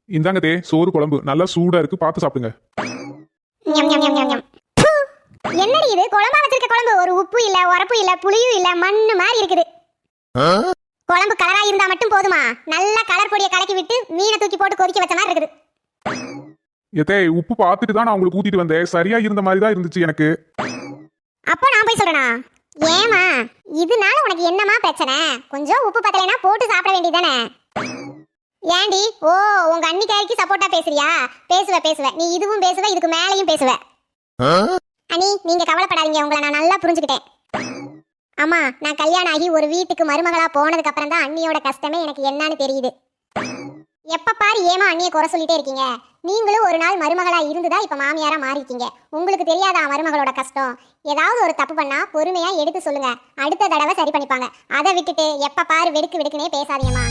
இந்தாங்க தே, சோறு குழம்பு நல்லா சூடா இருக்கு, பார்த்து சாப்பிடுங்க. ஞம் ஞம் ஞம் ஞம் ஞம். ப்பு. என்னடி இது குழம்பா வச்சிருக்க குழம்பு? ஒரு உப்பு இல்ல, உரப்பு இல்ல, புளியும் இல்ல, மண்ணு மாதிரி இருக்குது. குழம்பு கலரா இருந்தா மட்டும் போதுமா? நல்லா கலர் பொடியை கலக்கி விட்டு மீனை தூக்கி போட்டு கொதிக்க வச்ச மாதிரி இருக்குது. ஏத்தே, உப்பு பார்த்துட்டு தான் நான் உங்களுக்கு ஊத்திட்டு வந்தேன். சரியா இருந்த மாதிரி தான் இருந்துச்சு எனக்கு. அப்போ நான் போய் சொல்றேனா? ஏமா இதனால உனக்கு என்னமா பிரச்சனை? கொஞ்சம் உப்பு பத்தலைனா போட்டு சாப்பிட வேண்டியதானே? ஏண்டி ஓ உங்க அண்ணிக்காரிக்கு சப்போர்ட்டா பேசுறியா? பேசுவ நீ இதுவும் பேசுவ, இதுக்கு மேலையும் பேசுவ. அண்ணி நீங்க கவலைப்படாதீங்க, உங்களை நான் நல்லா புரிஞ்சுக்கிட்டேன். அம்மா நான் கல்யாணம் ஆகி ஒரு வீட்டுக்கு மருமகளா போனதுக்கு அப்புறம் தான் அண்ணியோட கஷ்டமே எனக்கு என்னன்னு தெரியுது. எப்ப பாரு ஏமா அண்ணியை குறை சொல்லிட்டே இருக்கீங்க? நீங்களும் ஒரு நாள் மருமகளா இருந்துதான் இப்ப மாமியாரா மாறிட்டீங்க. உங்களுக்கு தெரியாதா மருமகளோட கஷ்டம்? ஏதாவது ஒரு தப்பு பண்ணா பொறுமையா எடுத்து சொல்லுங்க, அடுத்த தடவை சரி பண்ணிப்பாங்க. அதை விட்டுட்டு எப்ப பாரு வெடுக்குனே பேசாதீங்கம்மா.